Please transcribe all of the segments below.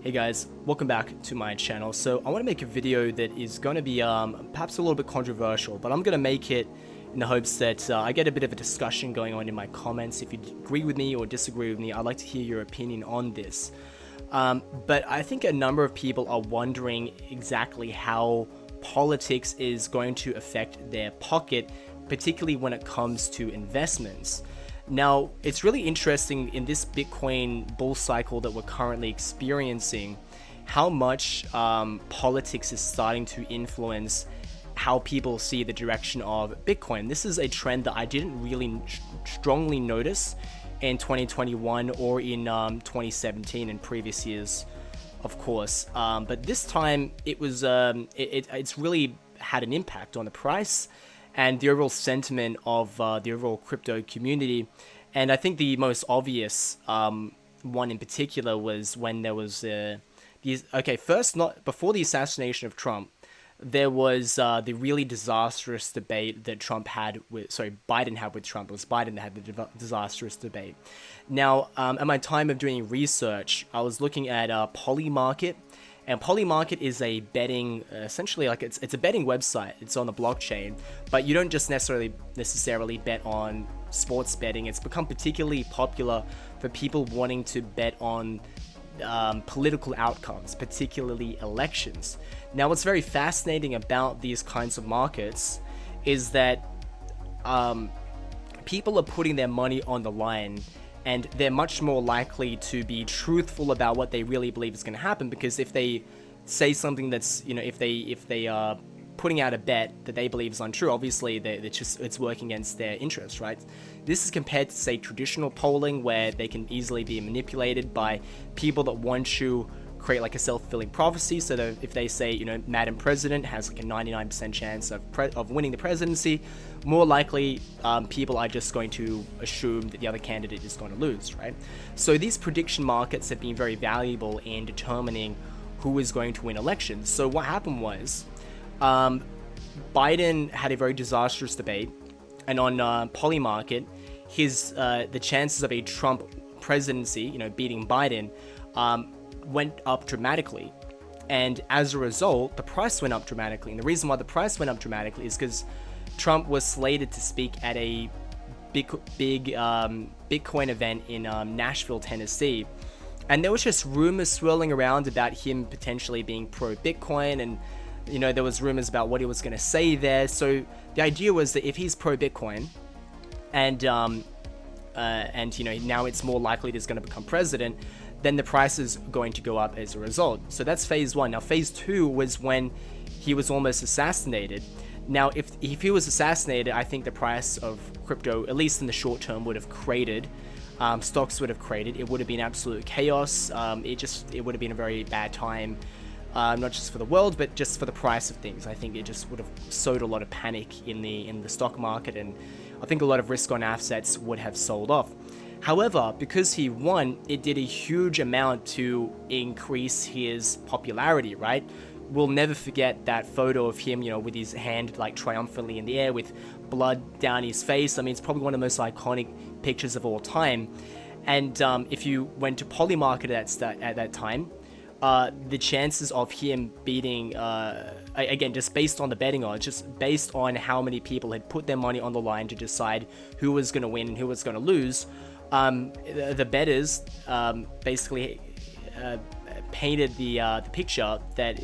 Hey guys, welcome back to my channel. So I want to make a video that is going to be perhaps a little bit controversial, but I'm going to make it in the hopes that I get a bit of a discussion going on in my comments. If you agree with me or disagree with me, I'd like to hear your opinion on this. But I think a number of people are wondering exactly how politics is going to affect their pocket, particularly when it comes to investments. Now, it's really interesting in this Bitcoin bull cycle that we're currently experiencing, how much politics is starting to influence how people see the direction of Bitcoin. This is a trend that I didn't really strongly notice in 2021 or in 2017 and previous years, of course. But this time, it was it's really had an impact on the price and the overall sentiment of the overall crypto community. And I think the most obvious one in particular was when there was before the assassination of Trump, there was the really disastrous debate that Biden had with Trump. It was Biden that had the disastrous debate. Now, at my time of doing research, I was looking at Polymarket. And Polymarket is a betting, essentially like it's a betting website. It's on the blockchain, but you don't just necessarily bet on sports betting. It's become particularly popular for people wanting to bet on political outcomes, particularly elections. Now, what's very fascinating about these kinds of markets is that people are putting their money on the line, and they're much more likely to be truthful about what they really believe is going to happen, because if they say something that's, if they are putting out a bet that they believe is untrue, obviously it's working against their interests, right? This is compared to, say, traditional polling, where they can easily be manipulated by people that want to create like a self-fulfilling prophecy. So that if they say, Madam President has like a 99% chance of winning the presidency, more likely people are just going to assume that the other candidate is going to lose, right? So these prediction markets have been very valuable in determining who is going to win elections. So what happened was, Biden had a very disastrous debate, and on Polymarket, the chances of a Trump presidency, beating Biden, went up dramatically. And as a result, the price went up dramatically. And the reason why the price went up dramatically is because Trump was slated to speak at a big Bitcoin event in Nashville, Tennessee. And there was just rumors swirling around about him potentially being pro-Bitcoin, and there was rumors about what he was going to say there. So the idea was that if he's pro-Bitcoin, and now it's more likely that he's going to become president, then the price is going to go up as a result. So that's phase one. Now, phase two was when he was almost assassinated. Now, if he was assassinated, I think the price of crypto, at least in the short term, would have cratered. Stocks would have cratered. It would have been absolute chaos. It would have been a very bad time, not just for the world, but just for the price of things. I think it just would have sowed a lot of panic in the stock market, and I think a lot of risk-on assets would have sold off. However, because he won, it did a huge amount to increase his popularity, right? We'll never forget that photo of him, with his hand like triumphantly in the air with blood down his face. I mean, it's probably one of the most iconic pictures of all time. And if you went to Polymarket at that time, the chances of him beating, again, just based on the betting odds, just based on how many people had put their money on the line to decide who was going to win and who was going to lose, the bettors basically painted the picture that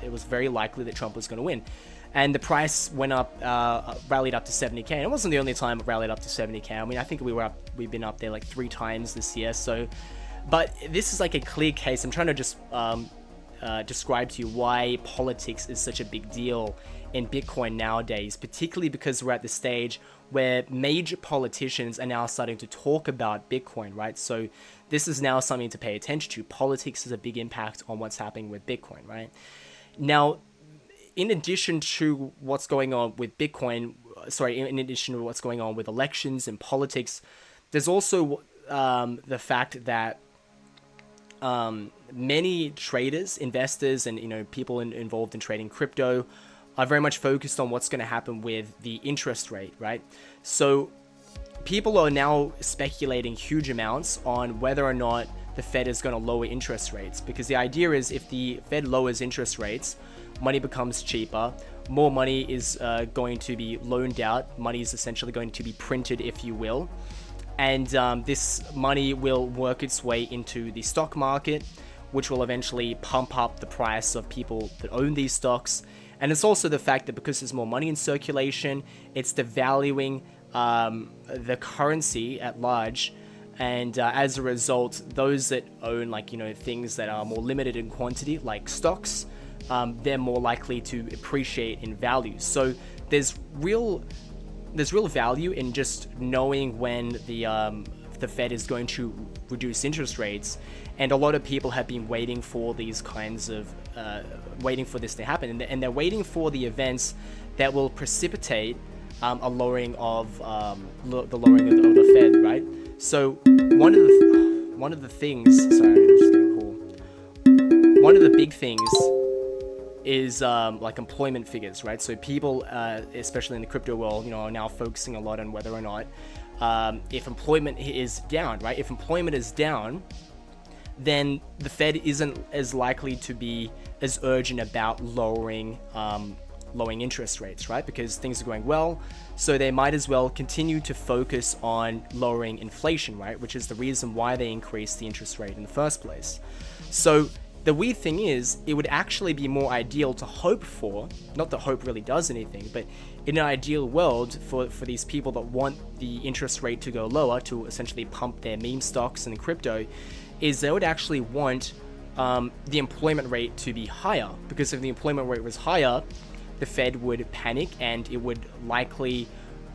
it was very likely that Trump was going to win. And the price went up, rallied up to 70K. And it wasn't the only time it rallied up to 70K. I mean, I think we've been up there like 3 times this year. So, but this is like a clear case. I'm trying to just describe to you why politics is such a big deal in Bitcoin nowadays, particularly because we're at the stage where major politicians are now starting to talk about Bitcoin, right? So this is now something to pay attention to. Politics has a big impact on what's happening with Bitcoin, right? Now, in addition to what's going on with Bitcoin, in addition to what's going on with elections and politics, there's also the fact that many traders, investors, and people involved in trading crypto are very much focused on what's going to happen with the interest rate, right? So people are now speculating huge amounts on whether or not the Fed is going to lower interest rates, because the idea is if the Fed lowers interest rates, money becomes cheaper, more money is going to be loaned out, money is essentially going to be printed, if you will, and this money will work its way into the stock market, which will eventually pump up the price of people that own these stocks. And it's also the fact that because there's more money in circulation, it's devaluing the currency at large, and as a result, those that own things that are more limited in quantity, like stocks, they're more likely to appreciate in value. So there's real value in just knowing when the Fed is going to reduce interest rates, and a lot of people have been waiting for these kinds of waiting for this to happen, and they're waiting for the events that will precipitate a lowering of the lowering of the Fed, right? So one of the things, sorry, I'm just getting a call. One of the big things is like employment figures, right? So people, especially in the crypto world, are now focusing a lot on whether or not if employment is down, right? If employment is down, then the Fed isn't as likely to be as urgent about lowering interest rates, right? Because things are going well, so they might as well continue to focus on lowering inflation, right? Which is the reason why they increased the interest rate in the first place. So the weird thing is, it would actually be more ideal to hope for, not that hope really does anything, but in an ideal world for these people that want the interest rate to go lower to essentially pump their meme stocks and crypto, is they would actually want the employment rate to be higher, because if the employment rate was higher, the Fed would panic and it would likely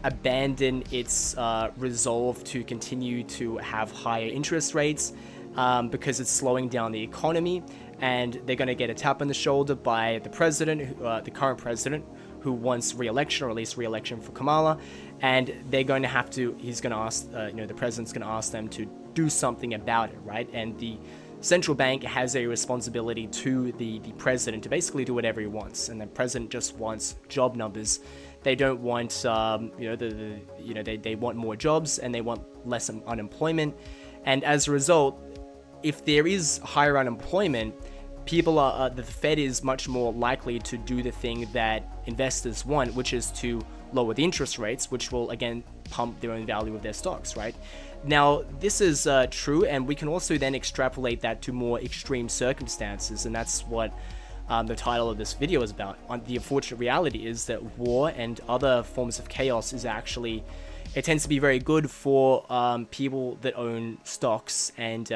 abandon its resolve to continue to have higher interest rates because it's slowing down the economy, and they're going to get a tap on the shoulder by the president, the current president, who wants re-election, or at least re-election for Kamala, and they're going to have to, he's going to ask, the president's going to ask them to do something about it, right? And the central bank has a responsibility to the president to basically do whatever he wants, and the president just wants job numbers. They don't want, they want more jobs and they want less unemployment, and as a result, if there is higher unemployment, the Fed is much more likely to do the thing that investors want, which is to lower the interest rates, which will again pump their own value of their stocks, right? Now, this is true, and we can also then extrapolate that to more extreme circumstances, and that's what the title of this video is about. The unfortunate reality is that war and other forms of chaos is actually, it tends to be very good for people that own stocks and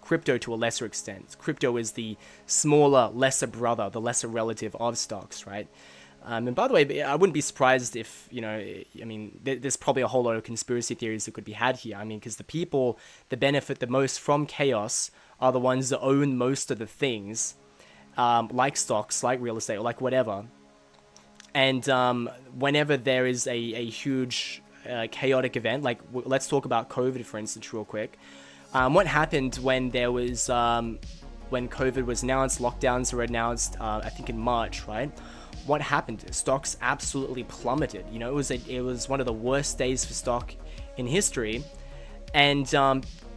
crypto to a lesser extent. Crypto is the smaller, lesser brother, the lesser relative of stocks, right? And by the way, I wouldn't be surprised if, there's probably a whole lot of conspiracy theories that could be had here. Because the people that benefit the most from chaos are the ones that own most of the things, like stocks, like real estate, or like whatever. And whenever there is a huge chaotic event, like let's talk about COVID, for instance, real quick. What happened when there was, when COVID was announced, lockdowns were announced, I think in March, right? What happened? Stocks absolutely plummeted. It was one of the worst days for stock in history, and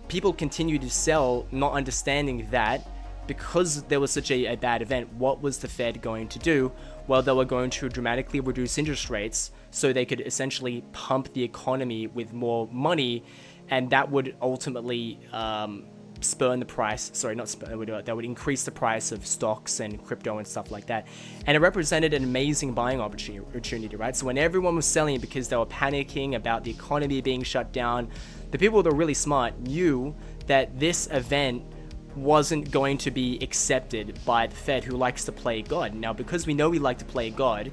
people continued to sell, not understanding that because there was such a bad event, what was the Fed going to do? Well, they were going to dramatically reduce interest rates so they could essentially pump the economy with more money, and that would ultimately spurn the price, that would increase the price of stocks and crypto and stuff like that. And it represented an amazing buying opportunity, right? So when everyone was selling because they were panicking about the economy being shut down, the people that were really smart knew that this event wasn't going to be accepted by the Fed, who likes to play God. Now, because we know we like to play God,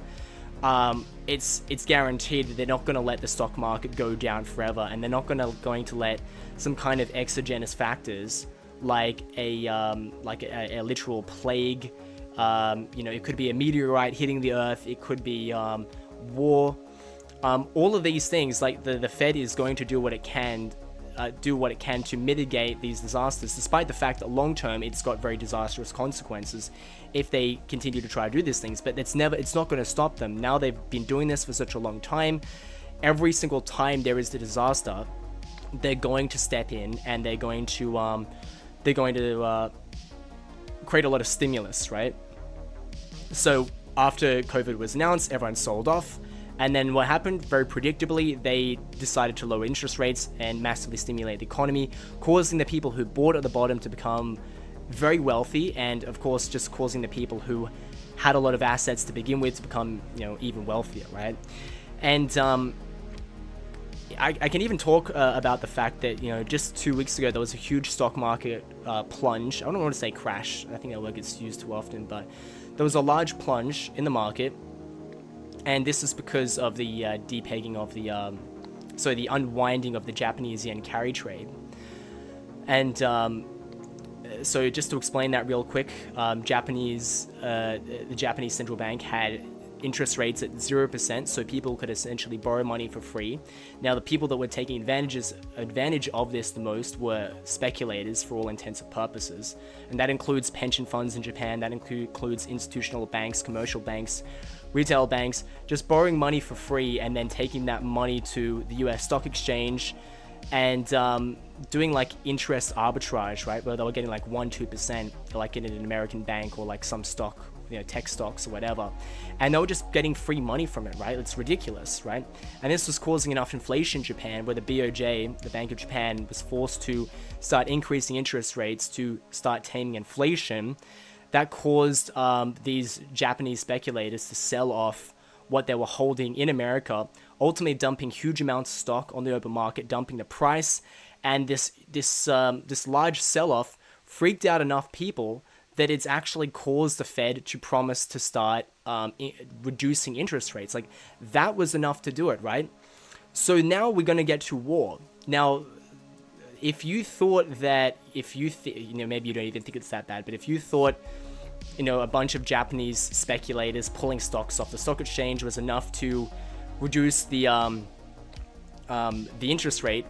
it's guaranteed that they're not going to let the stock market go down forever, and they're not going to let some kind of exogenous factors like a literal plague. It could be a meteorite hitting the earth. It could be war. All of these things, like the Fed is going to do what it can to mitigate these disasters, despite the fact that long term it's got very disastrous consequences if they continue to try to do these things. But it's not going to stop them. Now they've been doing this for such a long time. Every single time there is the disaster, they're going to step in and they're going to they're going to create a lot of stimulus, right? So after COVID was announced, everyone sold off. And then what happened? Very predictably, they decided to lower interest rates and massively stimulate the economy, causing the people who bought at the bottom to become very wealthy, and of course, just causing the people who had a lot of assets to begin with to become, even wealthier, right? And I can even talk about the fact that, just 2 weeks ago, there was a huge stock market plunge. I don't want to say crash. I think that word gets used too often, but there was a large plunge in the market. And this is because of the depegging of the unwinding of the Japanese yen carry trade. And so just to explain that real quick, the Japanese central bank had interest rates at 0%, so people could essentially borrow money for free. Now, the people that were taking advantage of this the most were speculators for all intents and purposes. And that includes pension funds in Japan, that includes institutional banks, commercial banks, retail banks, just borrowing money for free and then taking that money to the US stock exchange and doing like interest arbitrage, right? Where they were getting like 1-2%, like in an American bank or like some stock, tech stocks or whatever. And they were just getting free money from it, right? It's ridiculous, right? And this was causing enough inflation in Japan where the BOJ, the Bank of Japan, was forced to start increasing interest rates to start taming inflation. That caused these Japanese speculators to sell off what they were holding in America, ultimately dumping huge amounts of stock on the open market, dumping the price. And this large sell-off freaked out enough people that it's actually caused the Fed to promise to start reducing interest rates. Like, that was enough to do it, right? So now we're going to get to war. Now, if you thought that, maybe you don't even think it's that bad, but if you thought, a bunch of Japanese speculators pulling stocks off the stock exchange was enough to reduce the interest rate,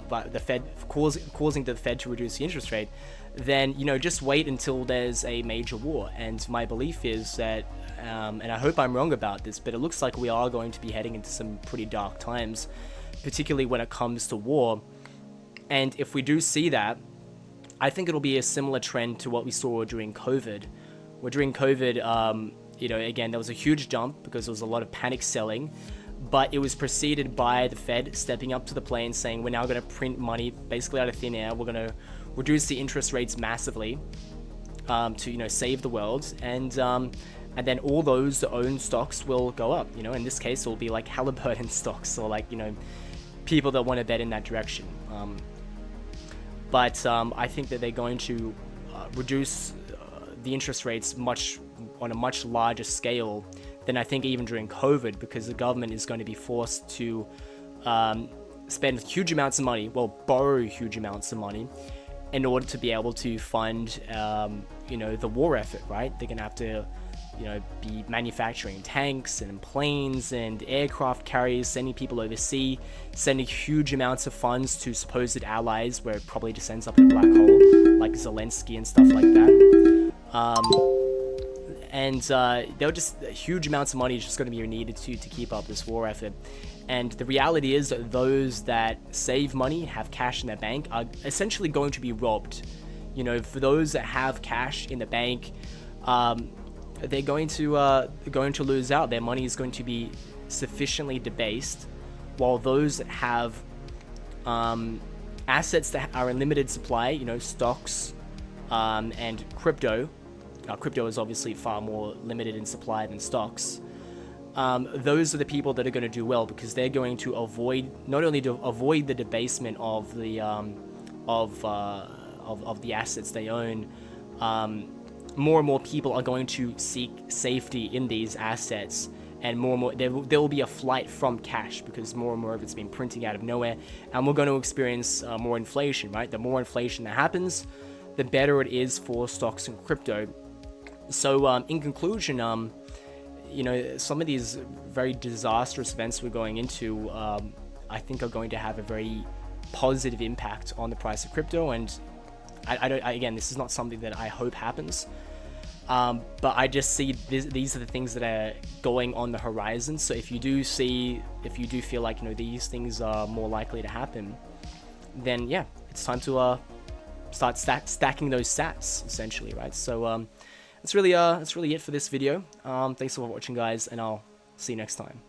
by the Fed, causing the Fed to reduce the interest rate, then, just wait until there's a major war. And my belief is that, and I hope I'm wrong about this, but it looks like we are going to be heading into some pretty dark times, particularly when it comes to war. And if we do see that, I think it'll be a similar trend to what we saw during COVID. Where during COVID, again, there was a huge jump because there was a lot of panic selling, but it was preceded by the Fed stepping up to the plate and saying, we're now going to print money basically out of thin air. We're going to reduce the interest rates massively to, save the world. And then all those that own stocks will go up. In this case, it will be like Halliburton stocks or like, people that want to bet in that direction. But I think that they're going to reduce the interest rates on a much larger scale than I think even during COVID, because the government is going to be forced to spend huge amounts of money, borrow huge amounts of money in order to be able to fund, the war effort, right? They're going to have to, be manufacturing tanks and planes and aircraft carriers, sending people overseas, sending huge amounts of funds to supposed allies where it probably just ends up in a black hole, like Zelensky and stuff like that. There were just huge amounts of money is just going to be needed to keep up this war effort. And the reality is that those that save money, have cash in their bank, are essentially going to be robbed. For those that have cash in the bank, they're going to lose out. Their money is going to be sufficiently debased, while those that have assets that are in limited supply, stocks and crypto. Crypto is obviously far more limited in supply than stocks. Those are the people that are going to do well, because they're going to not only avoid the debasement of the assets they own. More and more people are going to seek safety in these assets, and more there will be a flight from cash, because more and more of it's been printing out of nowhere, and we're going to experience more inflation, right? The more inflation that happens, the better it is for stocks and crypto. So in conclusion, some of these very disastrous events we're going into, I think are going to have a very positive impact on the price of crypto. And again, this is not something that I hope happens, but I just see these are the things that are going on the horizon. So if you do feel like these things are more likely to happen, then yeah, it's time to start stacking those sats essentially, right? So that's really it for this video. Thanks for watching, guys, and I'll see you next time.